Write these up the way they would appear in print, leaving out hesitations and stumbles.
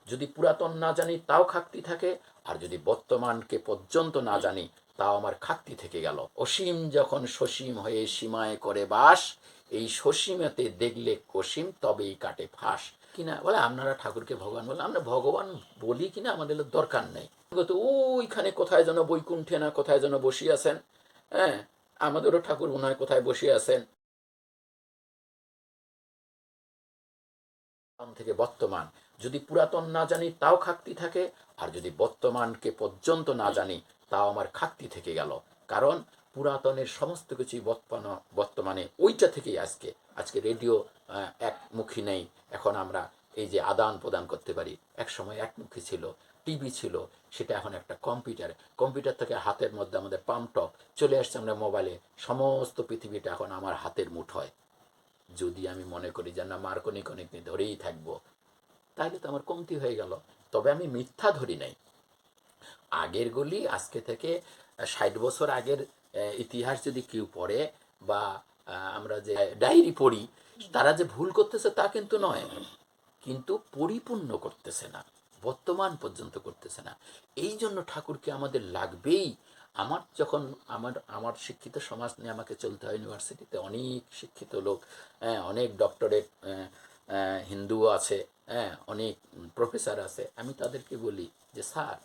যদি পুরাতন না জানি তাও খাকতি থাকে, আর যদি বর্তমানকে পর্যন্ত না জানি তাও আমার খাকতি থেকে গেল। অসীম যখন সসীম হয়ে সীমায় করে বাস, এই সসীমেতে দেখলে কসিম তবেই কাটে ফাঁস। কিনা বলে আপনারা ঠাকুরকে ভগবান বলে, আমরা ভগবান বলি কিনা আমাদের দরকার নেই। ওইখানে কোথায় যেন বৈকুণ্ঠে না কোথায় যেন বসিয়ে আছেন, হ্যাঁ আমাদেরও ঠাকুর মনে হয় কোথায় বসিয়ে আছেন। থেকে বর্তমান, যদি পুরাতন না জানি তাও খাকতি থাকে, আর যদি বর্তমানকে পর্যন্ত না জানি তাও আমার খাকতি থেকে গেল। কারণ পুরাতনের সমস্ত কিছুই বর্তমানে ওইটা থেকেই আজকে আজকে রেডিও একমুখী নেই, এখন আমরা এই যে আদান প্রদান করতে পারি। এক সময় একমুখী ছিল, টিভি ছিল, সেটা এখন একটা কম্পিউটার থেকে হাতের মধ্যে আমাদের পাম্পটপ চলে আসছে, আমরা মোবাইলে সমস্ত পৃথিবীটা এখন আমার হাতের মুঠোয়। যদি আমি মনে করি যে না মার্কনিকনিক ধরেই থাকবো, তাহলে তো আমার কমতি হয়ে গেল। তবে আমি মিথ্যা ধরি নাই। আগের গুলি আজকে থেকে 60 বছর আগের ইতিহাস যদি কেউ পড়ে, বা আমরা যে ডায়েরি পড়ি, তারা যে ভুল করতেছে তা কিন্তু নয়, কিন্তু পরিপূর্ণ করতেছে না, বর্তমান পর্যন্ত করতেছে না। এই জন্য ঠাকুরকে আমাদের লাগবেই। আমার যখন আমার শিক্ষিত সমাজ নিয়ে আমাকে চলতে হয়, ইউনিভার্সিটিতে অনেক শিক্ষিত লোক, অনেক ডক্টরেট হিন্দুও আছে, অনেক প্রফেসর আছে। আমি তাদেরকে বলি যে স্যার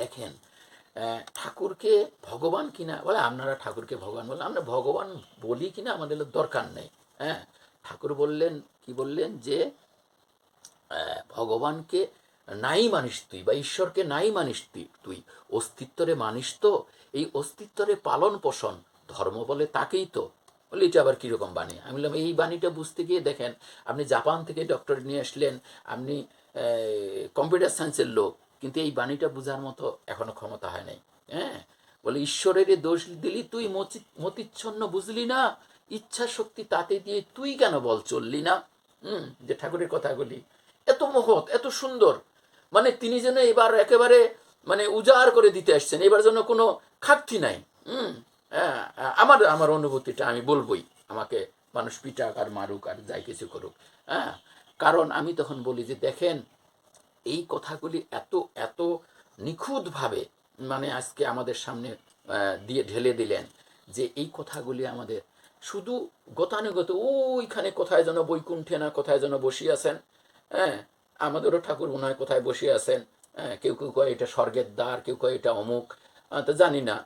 দেখেন, ঠাকুরকে ভগবান কিনা বলে, আপনারা ঠাকুরকে ভগবান বলে, আমরা ভগবান বলি কিনা আমাদের দরকার নেই। হ্যাঁ ঠাকুর বললেন, কি বললেন যে ভগবানকে নাই মানিস তুই, বা ঈশ্বরকে নাই মানিস তুই অস্তিত্বরে মানিস তো, এই অস্তিত্বরে পালন পোষণ ধর্ম বলে তাকেই তো। বলে এটা আবার কীরকম বাণী? আমি বললাম এই বাণীটা বুঝতে গিয়ে দেখেন, আপনি জাপান থেকে ডক্টর নিয়ে আসলেন, আপনি কম্পিউটার সায়েন্সের লোক, কিন্তু এই বাণীটা বোঝার মতো এখনো ক্ষমতা হয় নাই। হ্যাঁ বলে ঈশ্বরের দোষ দিলি তুই, মতিচ্ছন্ন বুঝলি না, ইচ্ছা শক্তি তাতে দিয়ে তুই কেন বল চললি না। যে ঠাকুরের কথাগুলি এত মহৎ, এত সুন্দর, মানে তিনি যেন এবার একেবারে মানে উজাড় করে দিতে আসছেন, এবার যেন কোনো খাটতি নাই। আমার আমার অনুভূতিটা আমি বলবই, আমাকে মানুষ পিটাক আর মারুক আর যাই কিছু করুক। হ্যাঁ কারণ আমি তখন বলি যে দেখেন, এই কথাগুলি এত এত নিখুঁতভাবে মানে আজকে আমাদের সামনে দিয়ে ঢেলে দিলেন, যে এই কথাগুলি আমাদের শুধু গতানুগত ওইখানে কোথায় যেন বৈকুণ্ঠে না কোথায় যেন বসিয়ে আছেন, হ্যাঁ আমাদেরও ঠাকুর মনে হয় কোথায় বসিয়ে আছেন। কেউ কেউ কয় এটা স্বর্গের দ্বার, কেউ কয় এটা অমুক, তো জানি না,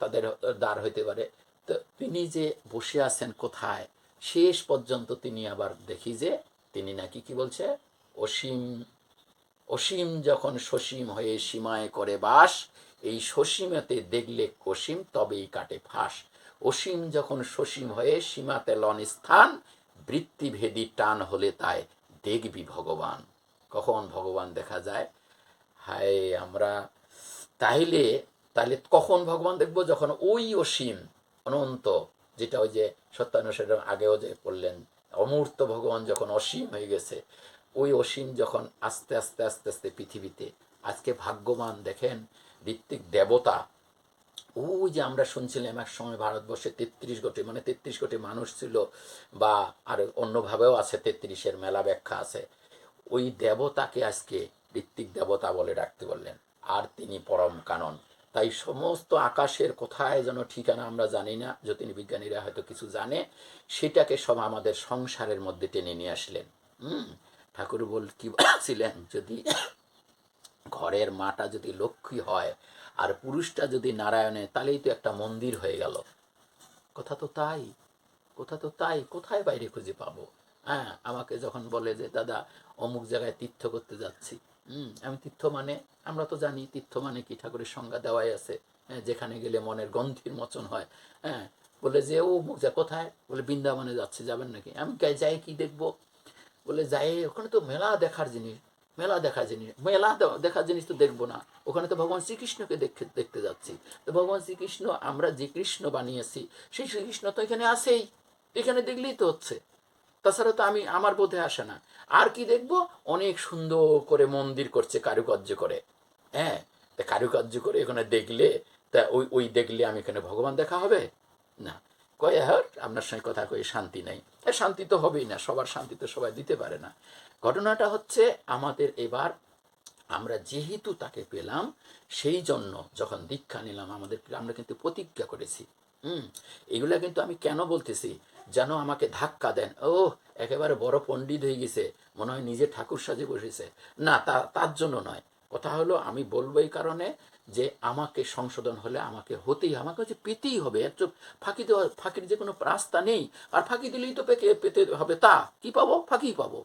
তাদের দ্বার হইতে পারে। তো তিনি যে বসে আছেন কোথায়, শেষ পর্যন্ত তিনি আবার দেখি যে তিনি নাকি কি বলছে, অসীম অসীম যখন সসীম হয়ে সীমায় করে বাস, এই সসীমেতে দেখলে কসিম তবেই কাটে ফাঁস। অসীম যখন সসীম হয়ে সীমাতে লন স্থান, বৃত্তিভেদী টান হলে তাই দেখবি ভগবান। কখন ভগবান দেখা যায়? হায় আমরা তাইলে তাহলে কখন ভগবান দেখব? যখন ওই অসীম অনন্ত, যেটা ওই যে সত্যানুসারে আগেও যে বললেন, অমূর্ত ভগবান যখন অসীম হয়ে গেছে, ওই অসীম যখন আস্তে আস্তে আস্তে আস্তে পৃথিবীতে আজকে ভাগ্যবান দেখেন ঋত্বিক দেবতা। ওই যে আমরা শুনছিলাম এক সময় ভারতবর্ষে 33 কোটি, মানে 33 কোটি মানুষ ছিল, বা আর অন্যভাবেও আছে, 33-এর মেলা ব্যাখ্যা আছে। ওই দেবতাকে আজকে ঋত্বিক দেবতা বলে ডাকতে বললেন, আর তিনি পরম কানন। তাই সমস্ত আকাশের কোথায় যেন ঠিকানা আমরা জানি না, জ্যোতির্বিজ্ঞানীরা হয়তো কিছু জানে, সেটাকে সব আমাদের সংসারের মধ্যে টেনে নিয়ে আসলেন। ঠাকুর কি বলছিলেন, যদি ঘরের মাটা যদি লক্ষ্মী হয় আর পুরুষটা যদি নারায়ণে, তাহলেই তো একটা মন্দির হয়ে গেল। কথা তো তাই, কথা তো তাই, কোথায় বাইরে খুঁজে পাবো? আমাকে যখন বলে যে দাদা অমুক জায়গায় তীর্থ করতে যাচ্ছি, আমি তীর্থ মানে, আমরা তো জানি তীর্থ মানে কি, ঠাকুরের সংজ্ঞা দেওয়াই আছে, যেখানে গেলে মনের গন্ধির মোচন হয়। হ্যাঁ বলে যে ও মুখ যা কোথায়, বলে বৃন্দাবনে যাচ্ছে, যাবেন নাকি? আমি যাই কি দেখবো? বলে যাই ওখানে তো মেলা দেখার জিনিস, মেলা দেখার জিনিস তো দেখবো না, ওখানে তো ভগবান শ্রীকৃষ্ণকে দেখতে যাচ্ছি। তো ভগবান শ্রীকৃষ্ণ আমরা যে কৃষ্ণ বানিয়েছি, সেই শ্রীকৃষ্ণ তো এখানে আছেই, এখানে দেখলেই তো হচ্ছে, তাছাড়া তো আমার বোধে আসে না। আর কি দেখবো? অনেক সুন্দর করে মন্দির করছে কারুকার্য করে, হ্যাঁ তা কারুকার্য করে এখানে দেখলে, তা ওই দেখলে আমি এখানে ভগবান দেখা হবে না। কয়ে হ্যাঁ আপনার সঙ্গে কথা কয়ে শান্তি নেই, শান্তি তো হবেই না, সবার শান্তি তো সবাই দিতে পারে না। ঘটনাটা হচ্ছে আমাদের এবার আমরা যেহেতু তাকে পেলাম, সেই জন্য যখন দীক্ষা নিলাম আমরা কিন্তু প্রতিজ্ঞা করেছি। হুম। এগুলা কিন্তু আমি কেন বলতেছি, যেন আমাকে ধাক্কা দেন, ও একেবারে বড় পণ্ডিত হয়ে গেছে, মনে হয় নিজে ঠাকুর সাজে বসেছে। না, তার জন্য নয়। কথা হলো আমি বলবো এই কারণে যে আমাকে সংশোধন হলে আমাকে হতেই, আমাকে হচ্ছে পেতেই হবে। এর ফাঁকি দেওয়া, ফাঁকির যে কোনো রাস্তা নেই। আর ফাঁকি দিলেই তো পেতে হবে, তা কি পাবো? ফাঁকি পাবো।